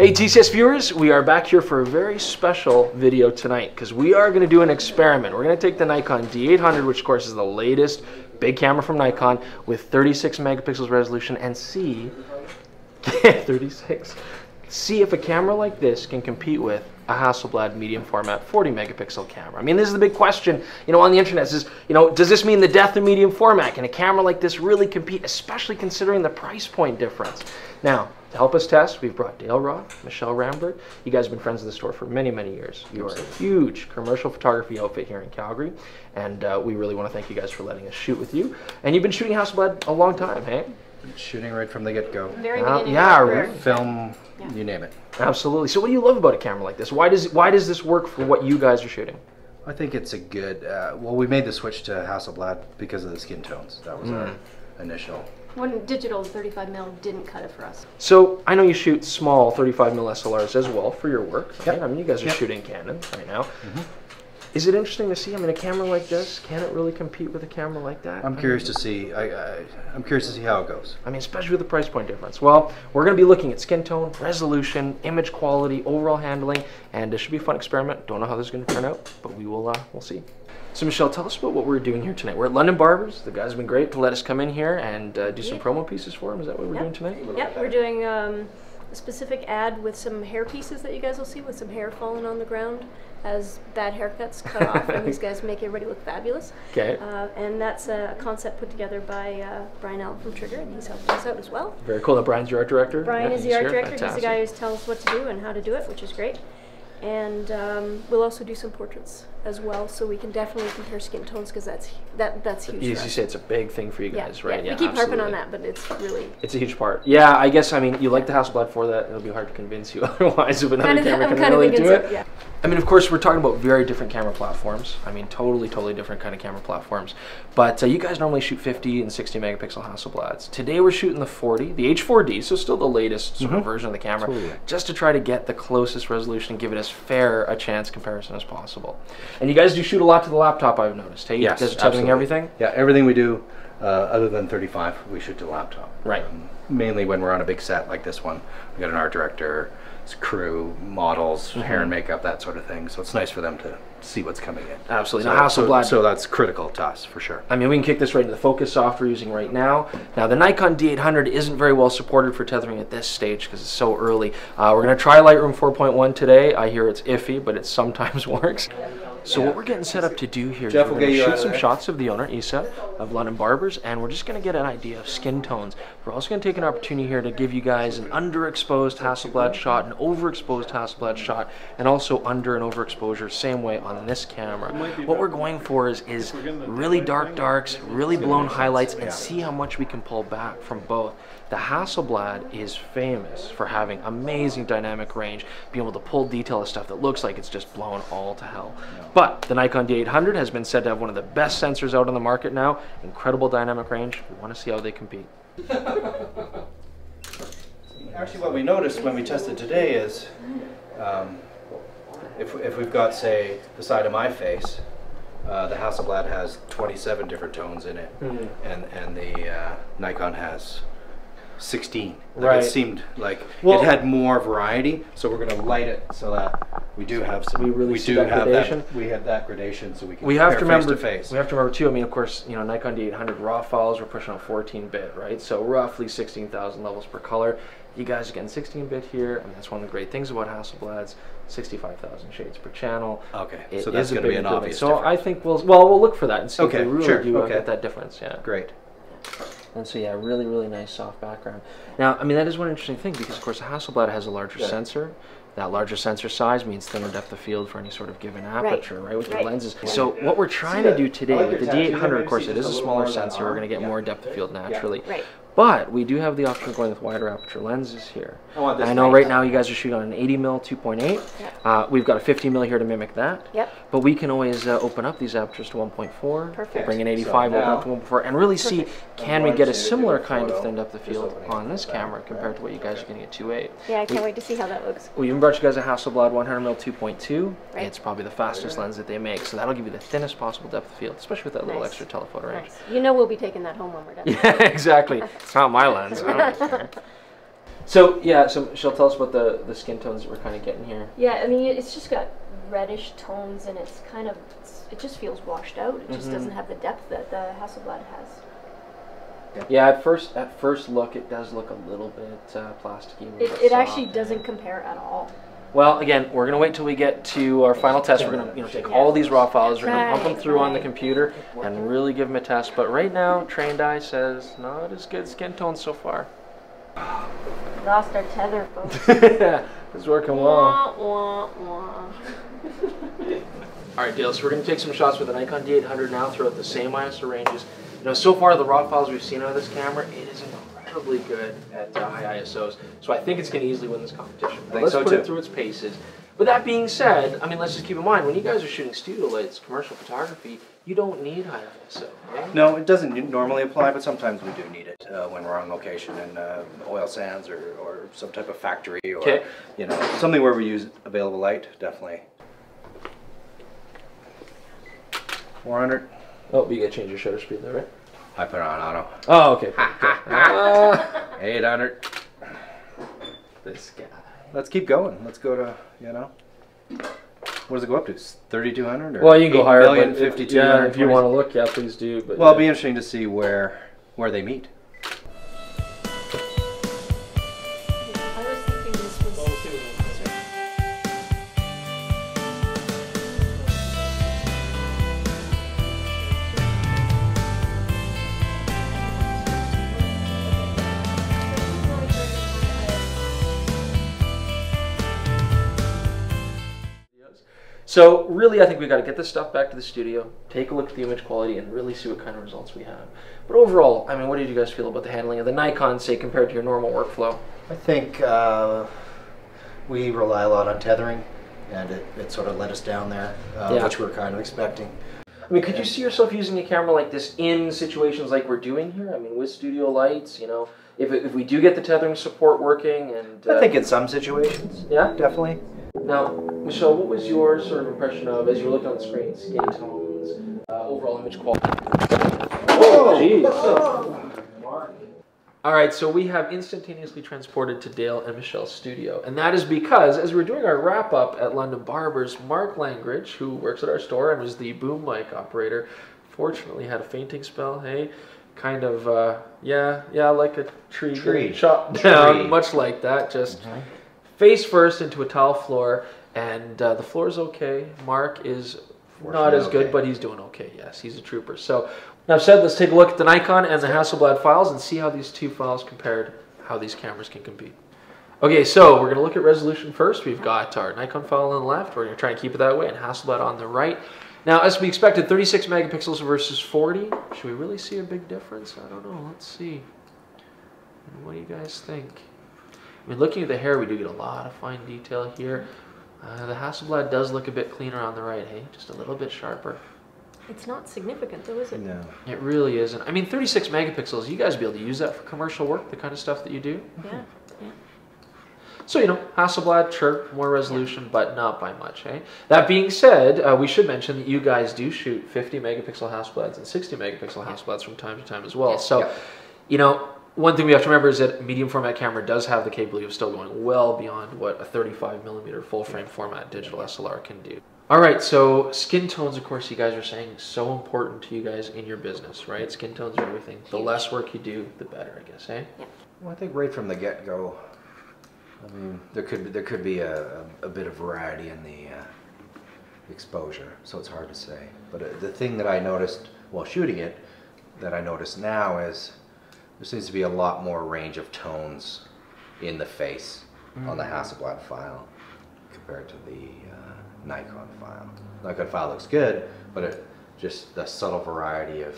Hey TCS viewers, we are back here for a very special video tonight because we are going to do an experiment. We're going to take the Nikon D800, which of course is the latest big camera from Nikon, with 36 megapixels resolution, and see 36. See if a camera like this can compete with a Hasselblad medium format 40 megapixel camera. I mean, this is the big question, on the internet is, does this mean the death of medium format? Can a camera like this really compete, especially considering the price point difference? Now, to help us test, we've brought Dale Roth, Ramberg. You guys have been friends of the store for many, many years. You are a huge commercial photography outfit here in Calgary, and we really want to thank you guys for letting us shoot with you. And you've been shooting Hasselblad a long time, hey? Shooting right from the get-go. Very beginning. Yeah, film, you name it. Absolutely. So what do you love about a camera like this? Why does this work for what you guys are shooting? I think it's a good, well, we made the switch to Hasselblad because of the skin tones. That was our initial. When digital 35mm didn't cut it for us. So I know you shoot small 35mm SLRs as well for your work. Right? Yep. I mean, you guys are shooting Canon right now. Is it interesting to see? I mean, a camera like this, can it really compete with a camera like that? I'm curious to see. I'm curious to see how it goes. I mean, especially with the price point difference. Well, we're going to be looking at skin tone, resolution, image quality, overall handling, and it should be a fun experiment. Don't know how this is going to turn out, but we'll see. So Michelle, tell us about what we're doing here tonight. We're at London Barbers. The guys have been great to let us come in here and do some promo pieces for them. Is that what we're doing tonight? Yep, we're doing a specific ad with some hair pieces that you guys will see with some hair falling on the ground as bad haircuts cut off, and these guys make everybody look fabulous. Okay. And that's a concept put together by Brian Allen from Trigger, and he's helping us out as well. Very cool. Now, Brian's your art director? Brian is the art director. Fantastic. He's the guy who tells us what to do and how to do it, which is great. And we'll also do some portraits as well, so we can definitely compare skin tones, because that's huge. As you say, it's a big thing for you guys, right? Yeah, we keep harping on that, but it's really... It's a huge part. Yeah, I guess, I mean, you like the Hasselblad for that. It'll be hard to convince you otherwise if another camera can really do it. Yeah. I mean, of course, we're talking about very different camera platforms. I mean, totally different kind of camera platforms. But you guys normally shoot 50 and 60 megapixel Hasselblads. Today we're shooting the 40, the H4D, so still the latest sort of version of the camera, just to try to get the closest resolution and give it as fair a chance comparison as possible. And you guys do shoot a lot to the laptop, I've noticed. Hey, Yes, you guys are tethering everything? Yeah, everything we do, other than 35, we shoot to the laptop. Right. Mainly when we're on a big set like this one. We got an art director, crew, models, hair and makeup, that sort of thing. So it's nice for them to see what's coming in. Absolutely. So, Now, Hasselblad. so that's critical to us, for sure. I mean, we can kick this right into the focus software we're using right now. Now, the Nikon D800 isn't very well supported for tethering at this stage because it's so early. We're going to try Lightroom 4.1 today. I hear it's iffy, but it sometimes works. So what we're getting set up to do here is we're going to shoot some shots of the owner, Isa, of London Barbers, and we're just going to get an idea of skin tones. We're also going to take an opportunity here to give you guys an underexposed Hasselblad shot, an overexposed Hasselblad shot, and also under and overexposure, same way on this camera. What we're going for is really dark darks, really blown highlights, and see how much we can pull back from both. The Hasselblad is famous for having amazing dynamic range, being able to pull detail of stuff that looks like it's just blown all to hell. But the Nikon D800 has been said to have one of the best sensors out on the market now, incredible dynamic range. We want to see how they compete. Actually, what we noticed when we tested today is if we've got, say, the side of my face, the Hasselblad has 27 different tones in it, and the Nikon has 16. Like it seemed like it had more variety, so we're going to light it so that we do have some. We do have gradation. We have that gradation, so we can. We have to remember. Face to face. We have to remember too. I mean, of course, Nikon D800 raw files we're pushing on 14-bit, right? So roughly 16,000 levels per color. You guys are getting 16-bit here. I mean, that's one of the great things about Hasselblads. 65,000 shades per channel. Okay, so that's going to be an obvious So difference. I think we'll look for that and see if we really do get that difference. Yeah. Great. And so yeah, really nice soft background. Now, I mean, that is one interesting thing because of course the Hasselblad has a larger sensor. That larger sensor size means thinner depth of field for any sort of given aperture, right, with your lenses. So what we're trying to do today with the D800, of course, it is a smaller sensor. We're going to get more depth of field naturally. But we do have the option of going with wider aperture lenses here. I know right now you guys are shooting on an 80mm 2.8. We've got a 50mm here to mimic that. But we can always open up these apertures to 1.4, bring an 85, open up to 1.4, and really see, can we get a similar kind of thin depth of field on this camera compared to what you guys are getting at 2.8. Yeah, I can't wait to see how that looks. We even brought you guys a Hasselblad 100mm 2.2. It's probably the fastest lens that they make, so that'll give you the thinnest possible depth of field, especially with that little extra telephoto range. You know we'll be taking that home when we're done. Yeah, exactly. It's not my lens. I don't care. So yeah, so Michelle, tell us about the skin tones that we're kind of getting here. Yeah, I mean, it's just got reddish tones, and it's kind of, it just feels washed out. It just doesn't have the depth that the Hasselblad has. Yeah, at first look, it does look a little bit plasticky. It actually doesn't compare at all. Well, again, we're gonna wait till we get to our final test. We're gonna take all these raw files, we're gonna pump them through on the computer, and really give them a test. But right now, trained eye says not as good skin tones so far. Lost our tether, folks. It's working well. All right, Dale. So we're gonna take some shots with the Nikon D800 now throughout the same ISO ranges. You know, so far the raw files we've seen out of this camera, it is incredibly good at high ISOs. So I think it's going to easily win this competition. Let's put it through its paces. But that being said, I mean, let's just keep in mind, when you guys are shooting studio lights, commercial photography, you don't need high ISO. Okay? No, it doesn't normally apply, but sometimes we do need it when we're on location in oil sands or some type of factory or you know, something where we use available light, definitely. 400. Oh, you got to change your shutter speed there, right? I put it on auto. Oh, okay. 800. This guy. Let's keep going. Let's go to, you know, what does it go up to? 3,200? Well, you can go higher. 5,200. Yeah, if you want to look, yeah, please do. But well, it'll be interesting to see where they meet. I was thinking this was... So really, I think we got to get this stuff back to the studio, take a look at the image quality, and really see what kind of results we have. But overall, I mean, what did you guys feel about the handling of the Nikon, say, compared to your normal workflow? I think we rely a lot on tethering, and it sort of let us down there, which we were kind of expecting. I mean, could you see yourself using a camera like this in situations like we're doing here? I mean, with studio lights, you know, if we do get the tethering support working, and I think in some situations, yeah, definitely. Now, Michelle, what was your sort of impression of, as you looked on the screen, skin tones, overall image quality? Oh, jeez. All right, so we have instantaneously transported to Dale and Michelle's studio. And that is because, as we were doing our wrap-up at London Barbers, Mark Langridge, who works at our store and was the boom mic operator, fortunately had a fainting spell, hey? Kind of, yeah, like a tree chopped down, much like that, just... face first into a tile floor, and the floor's okay. Mark is not as good, but he's doing okay. Yes, he's a trooper. So, now said, let's take a look at the Nikon and the Hasselblad files and see how these two files compared, how these cameras can compete. Okay, so we're going to look at resolution first. We've got our Nikon file on the left. We're going to try and keep it that way, and Hasselblad on the right. Now, as we expected, 36 megapixels versus 40. Should we really see a big difference? I don't know. Let's see. What do you guys think? I mean, looking at the hair, we do get a lot of fine detail here. The Hasselblad does look a bit cleaner on the right, hey? Just a little bit sharper. It's not significant, though, is it? No. It really isn't. I mean, 36 megapixels, you guys be able to use that for commercial work, the kind of stuff that you do? Yeah. So, you know, Hasselblad, sure, more resolution, but not by much, hey? That being said, we should mention that you guys do shoot 50 megapixel Hasselblads and 60 megapixel Hasselblads from time to time as well. So, you know, one thing we have to remember is that a medium format camera does have the capability of still going well beyond what a 35mm full frame format digital SLR can do. All right, so skin tones, of course, you guys are saying so important to you guys in your business, right? Skin tones are everything. The less work you do, the better, I guess, eh? Yeah. Well, I think right from the get-go, I mean, there could be a bit of variety in the exposure, so it's hard to say. But the thing that I noticed while shooting it, that I notice now is there seems to be a lot more range of tones in the face on the Hasselblad file compared to the Nikon file. Nikon file looks good, but just the subtle variety of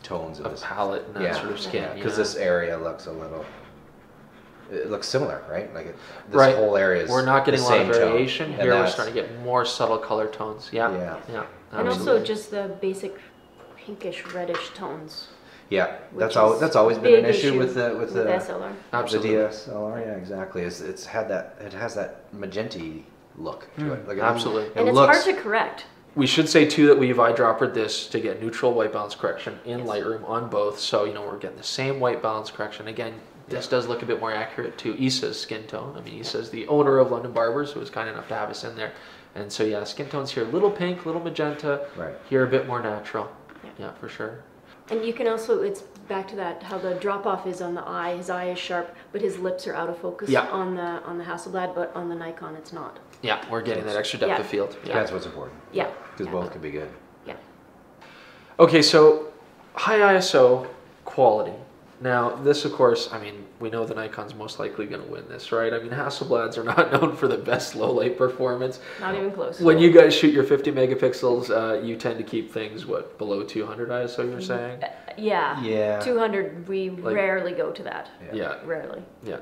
tones of this palette and that sort of skin. Because this area looks a little, it looks similar, right? Like this whole area is we're not getting a lot of variation. Tone. Here we're starting to get more subtle color tones. Yeah. And also just the basic pinkish reddish tones. Yeah, that's always been an issue with the SLR. Absolutely. The DSLR. Yeah, exactly. It has that magenta look to it. Like absolutely. And it's hard to correct. We should say too that we've eyedroppered this to get neutral white balance correction in Lightroom on both. So, you know, we're getting the same white balance correction. Again, This does look a bit more accurate to Issa's skin tone. I mean, Issa's the owner of London Barbers, who was kind enough to have us in there. And so yeah, skin tones here, little pink, little magenta. Right. Here a bit more natural. Yeah, for sure. And you can also, it's back to that, how the drop-off is on the eye. His eye is sharp, but his lips are out of focus on the Hasselblad, but on the Nikon it's not. Yeah, we're getting that extra depth of field. Yeah. That's what's important. Yeah. Because both could be good. Yeah. Okay, so high ISO quality. Now, this, of course, I mean, we know the Nikon's most likely going to win this, right? I mean, Hasselblads are not known for the best low light performance. Not even close. When you guys shoot your 50 megapixels, you tend to keep things, what, below 200 ISO, you're saying? Yeah. Yeah. 200, we rarely go to that. Yeah. Rarely. Yeah.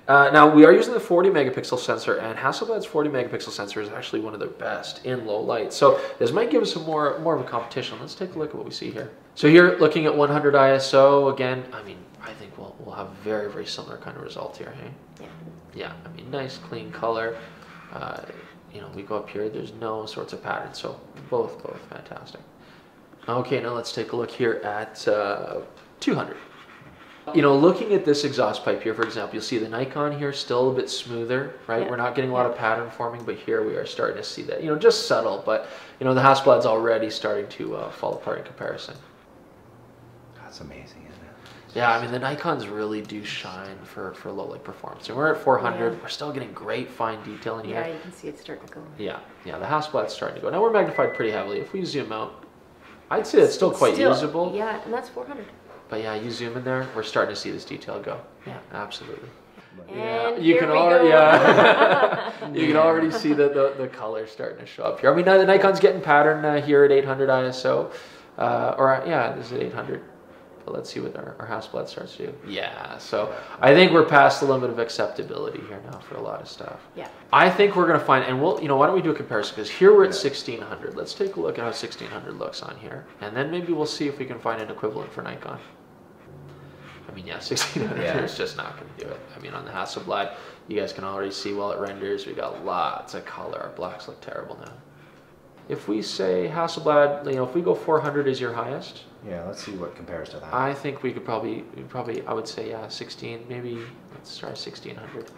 Now, we are using the 40 megapixel sensor, and Hasselblad's 40 megapixel sensor is actually one of their best in low light. So this might give us some more of a competition. Let's take a look at what we see here. So here, looking at 100 ISO, again, I mean, I think we'll have very, very similar kind of result here, hey? Yeah. Yeah, I mean, nice, clean color. You know, we go up here, there's no sorts of patterns, so both fantastic. Okay, now let's take a look here at 200. You know, looking at this exhaust pipe here, for example, you'll see the Nikon here still a bit smoother, right? Yeah. We're not getting a lot of pattern forming, but here we are starting to see that, you know, just subtle, but, you know, the Hasselblad's already starting to fall apart in comparison. That's amazing, isn't it? Yeah, I mean, the Nikons really do shine for low light performance. And we're at 400, we're still getting great fine detail in here. Yeah, you can see it starting to go. Yeah, the Hasselblad's starting to go. Now we're magnified pretty heavily. If we zoom out, I'd say it's still quite usable. Yeah, and that's 400. But yeah, you zoom in there, we're starting to see this detail go. Yeah. Absolutely. And you here can we already, go. you can already see the color starting to show up here. I mean, now the Nikon's getting pattern here at 800 ISO, this is at 800. But let's see what our Hasselblad starts to do. Yeah, so I think we're past the limit of acceptability here now for a lot of stuff. Yeah. I think we're gonna find, and we'll, you know, why don't we do a comparison? Because here we're at 1600. Let's take a look at how 1600 looks on here, and then maybe we'll see if we can find an equivalent for Nikon. I mean, yeah, 1600 is just not going to do it. I mean, on the Hasselblad, you guys can already see while it renders, we got lots of color. Our blacks look terrible now. If we say Hasselblad, you know, if we go 400 is your highest. Yeah, let's see what compares to that. I think we could probably, I would say, yeah, 16, maybe, let's try 1600.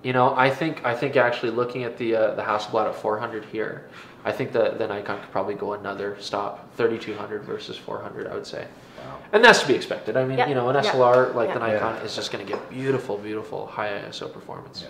You know, I think actually looking at the Hasselblad at 400 here, I think the Nikon could probably go another stop, 3200 versus 400, I would say. Wow. And that's to be expected. I mean, you know, an SLR like the Nikon is just going to get beautiful, beautiful high ISO performance.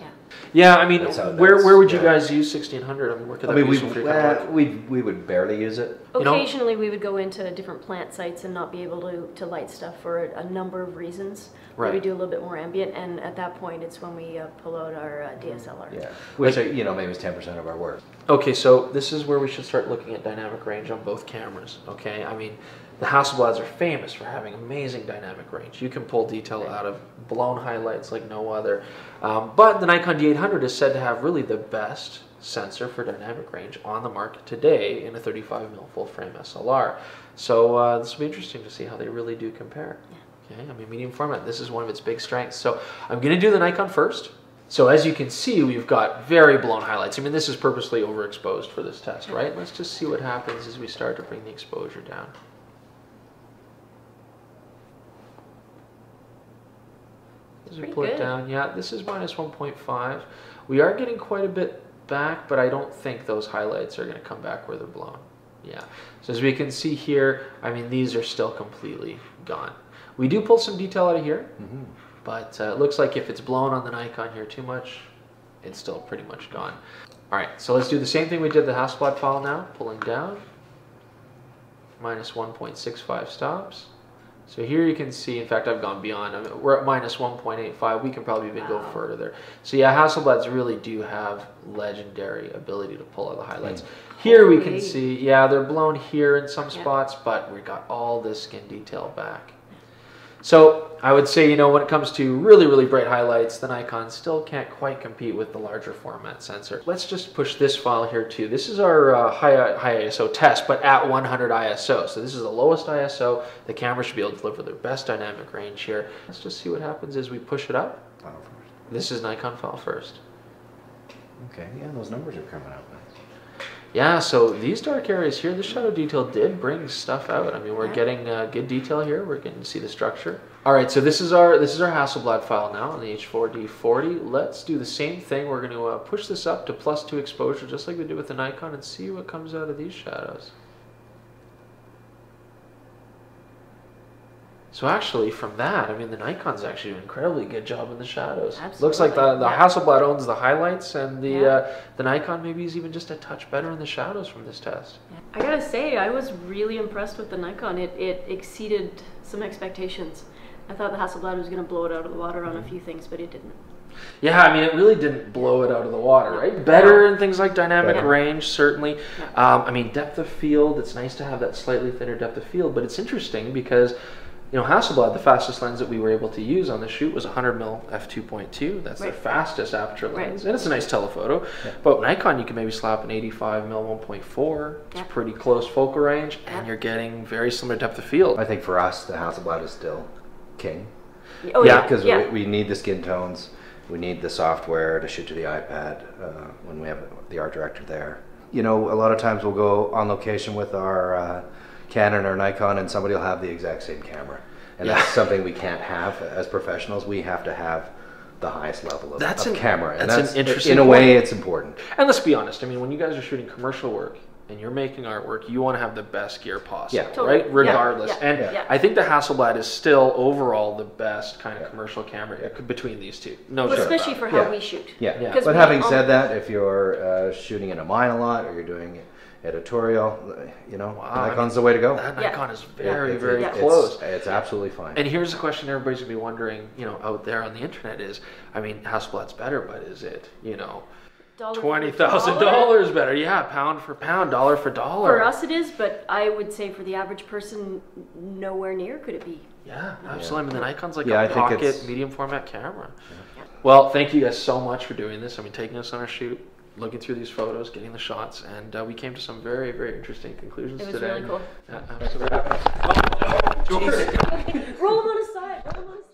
Yeah, I mean, where would you guys use 1600? I mean, where could that be useful for your kind of work? We would barely use it. Occasionally we would go into different plant sites and not be able to light stuff for a number of reasons. Right. We do a little bit more ambient, and at that point it's when we pull out our DSLR. Yeah, which, you know, maybe it's 10% of our work. Okay, so this is where we should start looking at dynamic range on both cameras, okay? I mean, the Hasselblads are famous for having amazing dynamic range. You can pull detail out of blown highlights like no other. But the Nikon D800 is said to have really the best sensor for dynamic range on the market today in a 35mm full-frame SLR. So this will be interesting to see how they really do compare. Okay, I mean, medium format, this is one of its big strengths. So I'm going to do the Nikon first. So as you can see, we've got very blown highlights. I mean, this is purposely overexposed for this test, right? Let's just see what happens as we start to bring the exposure down. As we pull it down, yeah, this is minus 1.5. We are getting quite a bit back, but I don't think those highlights are going to come back where they're blown. Yeah, so as we can see here, I mean, these are still completely gone. We do pull some detail out of here, but it looks like if it's blown on the Nikon here too much, it's still pretty much gone. All right, so let's do the same thing we did the Hasselblad file now, pulling down, minus 1.65 stops. So here you can see, in fact, I've gone beyond. I mean, we're at minus 1.85. We can probably even go further. So yeah, Hasselblads really do have legendary ability to pull out the highlights. Here we can see, yeah, they're blown here in some spots, but we got all this skin detail back. So I would say, you know, when it comes to really, really bright highlights, the Nikon still can't quite compete with the larger format sensor. Let's just push this file here too. This is our high ISO test, but at 100 ISO. So this is the lowest ISO. The camera should be able to deliver their best dynamic range here. Let's just see what happens as we push it up. File first. This is Nikon file first. Okay, yeah, those numbers are coming out. Yeah, so these dark areas here, the shadow detail did bring stuff out. I mean, we're getting good detail here. We're getting to see the structure. All right, so this is our Hasselblad file now on the H4D-40. Let's do the same thing. We're going to push this up to +2 exposure, just like we did with the Nikon, and see what comes out of these shadows. So actually, from that, I mean, the Nikon's actually doing an incredibly good job in the shadows. Absolutely. Looks like the Hasselblad owns the highlights, and the Nikon maybe is even just a touch better in the shadows from this test. I gotta say, I was really impressed with the Nikon. It exceeded some expectations. I thought the Hasselblad was going to blow it out of the water on a few things, but it didn't. Yeah, I mean, it really didn't blow it out of the water, right? Better in things like dynamic range, certainly. I mean, depth of field, it's nice to have that slightly thinner depth of field, but it's interesting because, you know, Hasselblad, the fastest lens that we were able to use on the shoot was 100mm f2.2. That's their fastest aperture lens, and it's a nice telephoto. But Nikon, you can maybe slap an 85mm 1.4. It's pretty close focal range, and you're getting very similar depth of field. I think for us, the Hasselblad is still king. Oh, Because we need the skin tones, we need the software to shoot to the iPad when we have the art director there. You know, a lot of times we'll go on location with our Canon or Nikon, and somebody will have the exact same camera, and that's something we can't have as professionals. We have to have the highest level of camera, and that's an interesting. In a way, it's important. And let's be honest. I mean, when you guys are shooting commercial work and you're making artwork, you want to have the best gear possible, right? Regardless. I think the Hasselblad is still overall the best kind of commercial camera between these two. Especially for how we shoot. But having said that, if you're shooting in a mine a lot, or you're doing editorial, you know, Nikon's the way to go. That Nikon is very, very close. It's absolutely fine. And here's the question everybody's gonna be wondering, you know, out there on the internet is, I mean, Hasselblad's better, but is it, you know, $20,000 better? Yeah, pound for pound, dollar for dollar. For us it is, but I would say for the average person, nowhere near could it be. Yeah, absolutely. I mean, the Nikon's like a pocket, medium format camera. Well, thank you guys so much for doing this. I mean, taking us on our shoot, looking through these photos, getting the shots, and we came to some very, very interesting conclusions today. It was really cool. Absolutely. Roll them on his side. Roll them on his side.